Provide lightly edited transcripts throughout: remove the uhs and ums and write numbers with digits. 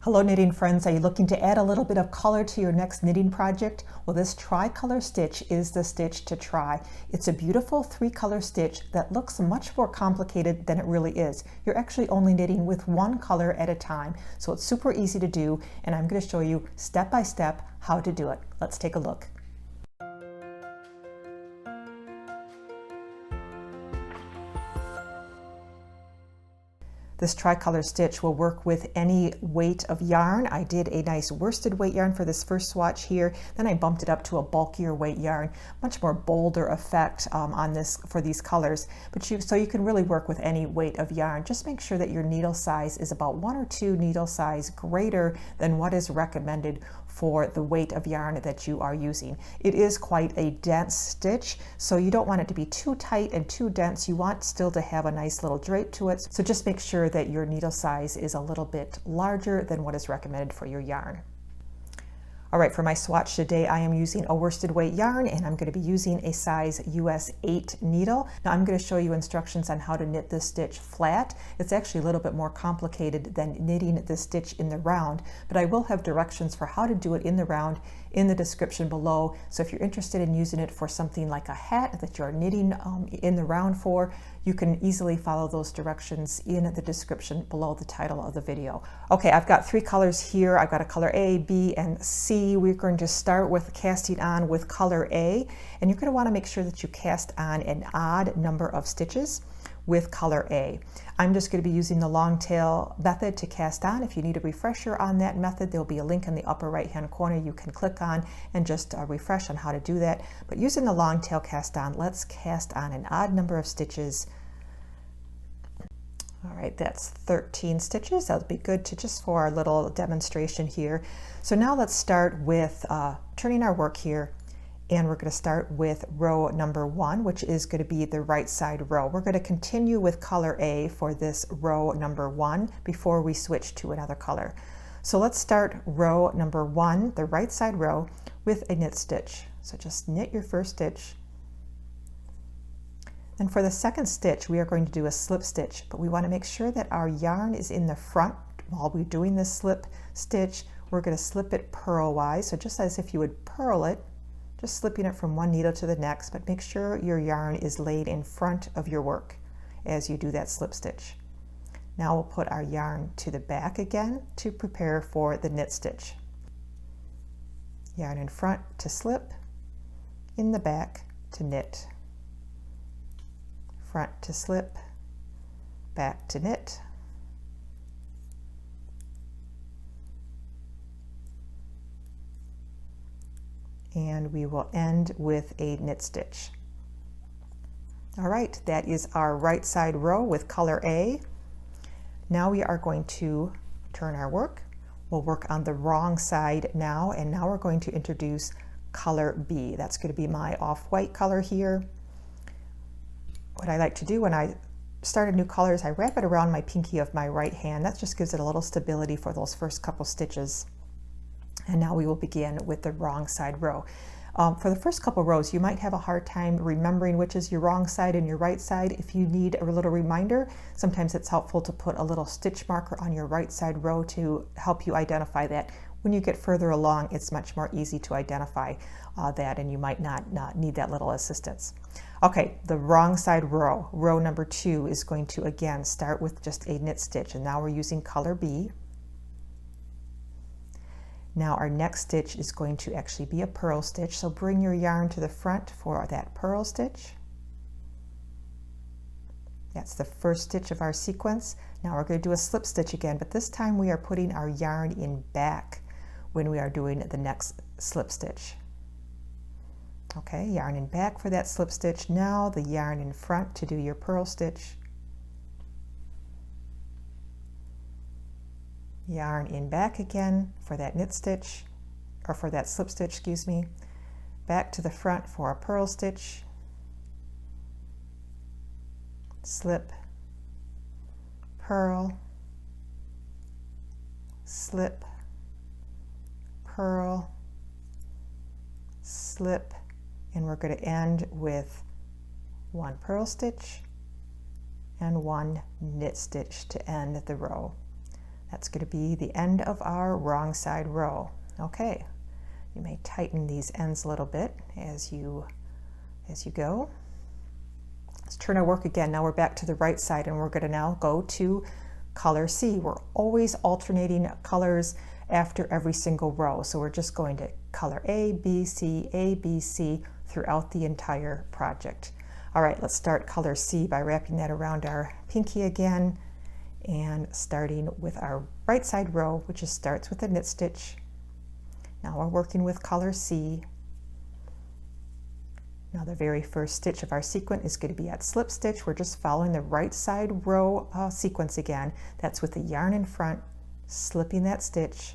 Hello knitting friends, are you looking to add a little bit of color to your next knitting project? Well, this tri-color stitch is the stitch to try. It's a beautiful 3-color stitch that looks much more complicated than it really is. You're actually only knitting with one color at a time, so it's super easy to do, and I'm going to show you step by step how to do it. Let's take a look. This tri-color stitch will work with any weight of yarn. I did a nice worsted weight yarn for this first swatch here. Then I bumped it up to a bulkier weight yarn, much more bolder effect on this for these colors. But so you can really work with any weight of yarn. Just make sure that your needle size is about 1 or 2 needle size greater than what is recommended for the weight of yarn that you are using. It is quite a dense stitch, so you don't want it to be too tight and too dense. You want still to have a nice little drape to it. So just make sure that your needle size is a little bit larger than what is recommended for your yarn. All right, for my swatch today, I am using a worsted weight yarn, and I'm going to be using a size US 8 needle. Now I'm going to show you instructions on how to knit this stitch flat. It's actually a little bit more complicated than knitting this stitch in the round, but I will have directions for how to do it in the round in the description below. So if you're interested in using it for something like a hat that you're knitting in the round for, you can easily follow those directions in the description below the title of the video. Okay, I've got 3 colors here. I've got a color A, B, and C. We're going to start with casting on with color A, and you're going to want to make sure that you cast on an odd number of stitches with color A. I'm just going to be using the long tail method to cast on. If you need a refresher on that method, there'll be a link in the upper right hand corner you can click on and just refresh on how to do that. But using the long tail cast on, let's cast on an odd number of stitches. All right, that's 13 stitches. That'll be good to just for our little demonstration here. So now let's start with turning our work here. And we're going to start with row number 1, which is going to be the right side row. We're going to continue with color A for this row number 1 before we switch to another color. So let's start row number 1, the right side row, with a knit stitch. So just knit your first stitch. And for the second stitch, we are going to do a slip stitch, but we want to make sure that our yarn is in the front while we're doing this slip stitch. We're going to slip it purlwise, so just as if you would purl it, just slipping it from one needle to the next, but make sure your yarn is laid in front of your work as you do that slip stitch. Now we'll put our yarn to the back again to prepare for the knit stitch. Yarn in front to slip, in the back to knit. Front to slip, back to knit. And we will end with a knit stitch. All right, that is our right side row with color A. Now we are going to turn our work. We'll work on the wrong side now, and now we're going to introduce color B. That's going to be my off-white color here. What I like to do when I start a new color is I wrap it around my pinky of my right hand. That just gives it a little stability for those first couple stitches. And now we will begin with the wrong side row. For the first couple rows, you might have a hard time remembering which is your wrong side and your right side. If you need a little reminder, sometimes it's helpful to put a little stitch marker on your right side row to help you identify that. When you get further along, it's much more easy to identify that, and you might not need that little assistance. Okay, the wrong side row, row number 2, is going to again start with just a knit stitch, and now we're using color B. Now our next stitch is going to actually be a purl stitch, so bring your yarn to the front for that purl stitch. That's the first stitch of our sequence. Now we're going to do a slip stitch again, but this time we are putting our yarn in back when we are doing the next slip stitch. Okay, yarn in back for that slip stitch. Now the yarn in front to do your purl stitch. Yarn in back again for that knit stitch, or for that slip stitch, excuse me. Back to the front for a purl stitch. Slip, purl, slip, purl, slip, and we're going to end with 1 purl stitch and 1 knit stitch to end the row. That's going to be the end of our wrong side row. Okay, you may tighten these ends a little bit as you go. Let's turn our work again. Now we're back to the right side, and we're going to now go to color C. We're always alternating colors after every single row. So we're just going to color A, B, C throughout the entire project. All right, let's start color C by wrapping that around our pinky again and starting with our right side row, which just starts with a knit stitch. Now we're working with color C. Now the very first stitch of our sequence is going to be at slip stitch. We're just following the right side row sequence again. That's with the yarn in front, slipping that stitch,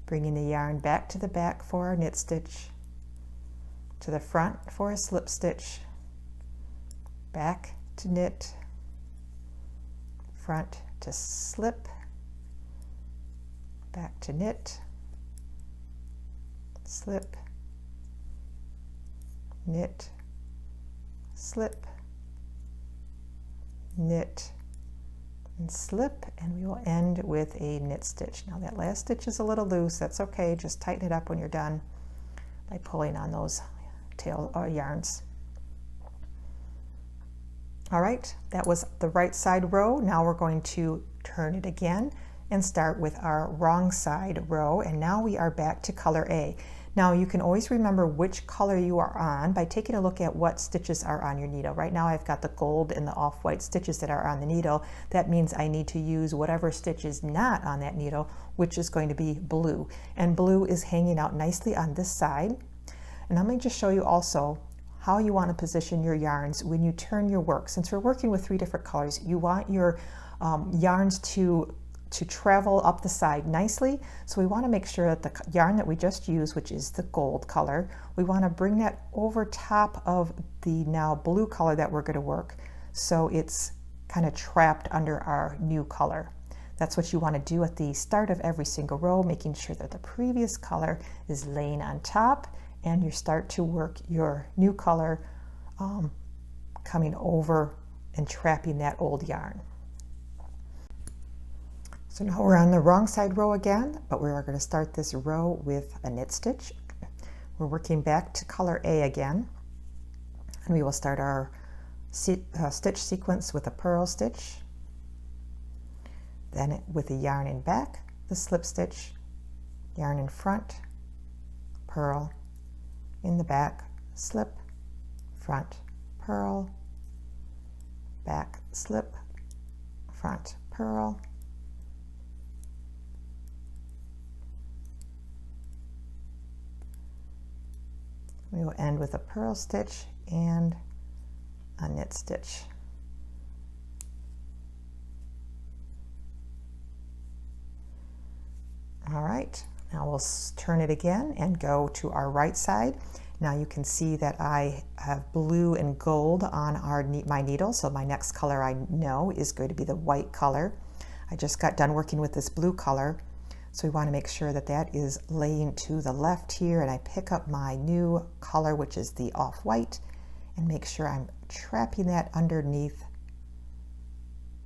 bringing the yarn back to the back for our knit stitch, to the front for a slip stitch, back to knit, front to slip, back to knit, slip, knit, slip, knit, and slip, and we will end with a knit stitch. Now that last stitch is a little loose, that's okay, just tighten it up when you're done by pulling on those tail yarns. All right, that was the right side row. Now we're going to turn it again and start with our wrong side row, and now we are back to color A. Now you can always remember which color you are on by taking a look at what stitches are on your needle. Right now I've got the gold and the off-white stitches that are on the needle. That means I need to use whatever stitch is not on that needle, which is going to be blue. And blue is hanging out nicely on this side. And let me just show you also how you want to position your yarns when you turn your work. Since we're working with 3 different colors, you want your yarns to travel up the side nicely. So we want to make sure that the yarn that we just used, which is the gold color, we want to bring that over top of the now blue color that we're going to work, so it's kind of trapped under our new color. That's what you want to do at the start of every single row, making sure that the previous color is laying on top, and you start to work your new color coming over and trapping that old yarn. So now we're on the wrong side row again, but we are going to start this row with a knit stitch. We're working back to color A again, and we will start our stitch sequence with a purl stitch, then with the yarn in back, the slip stitch, yarn in front, purl, in the back, slip, front, purl, back, slip, front, purl, we will end with a purl stitch and a knit stitch. All right, now we'll turn it again and go to our right side. Now you can see that I have blue and gold on my needle, so my next color I know is going to be the white color. I just got done working with this blue color, so we want to make sure that that is laying to the left here, and I pick up my new color, which is the off-white, and make sure I'm trapping that underneath,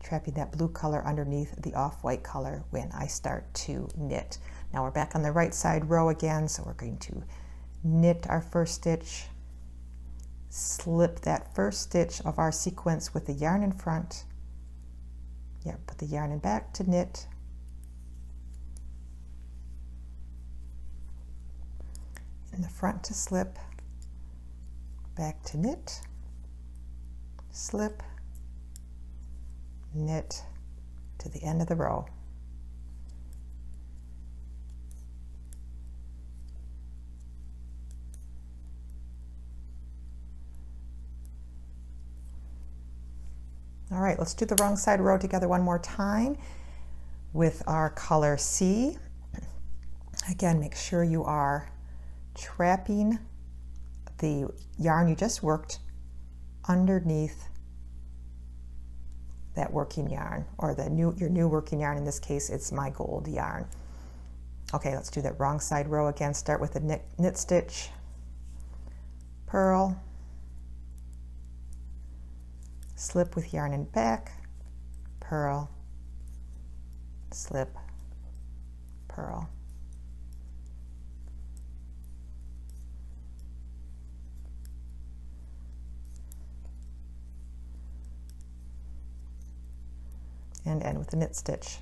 trapping that blue color underneath the off-white color when I start to knit. Now we're back on the right side row again, so we're going to knit our first stitch, slip that first stitch of our sequence with the yarn in front, put the yarn in back to knit, in the front to slip, back to knit, slip, knit to the end of the row. All right, let's do the wrong side row together one more time with our color C. Again, make sure you are trapping the yarn you just worked underneath that working yarn, or your new working yarn. In this case, it's my gold yarn. Okay, let's do that wrong side row again. Start with a knit stitch, purl, slip with yarn in back, purl, slip, purl. And end with the knit stitch.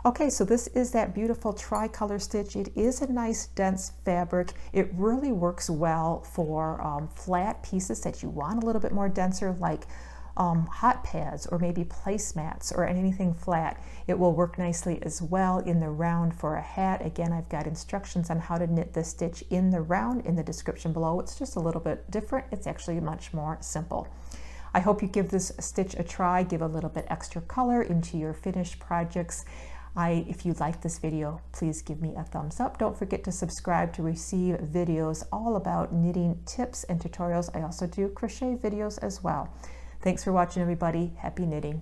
Okay, so this is that beautiful tricolor stitch. It is a nice dense fabric. It really works well for flat pieces that you want a little bit more denser, like hot pads or maybe placemats or anything flat. It will work nicely as well in the round for a hat. Again, I've got instructions on how to knit this stitch in the round in the description below. It's just a little bit different. It's actually much more simple. I hope you give this stitch a try, give a little bit extra color into your finished projects. If you like this video, please give me a thumbs up. Don't forget to subscribe to receive videos all about knitting tips and tutorials. I also do crochet videos as well. Thanks for watching, everybody. Happy knitting.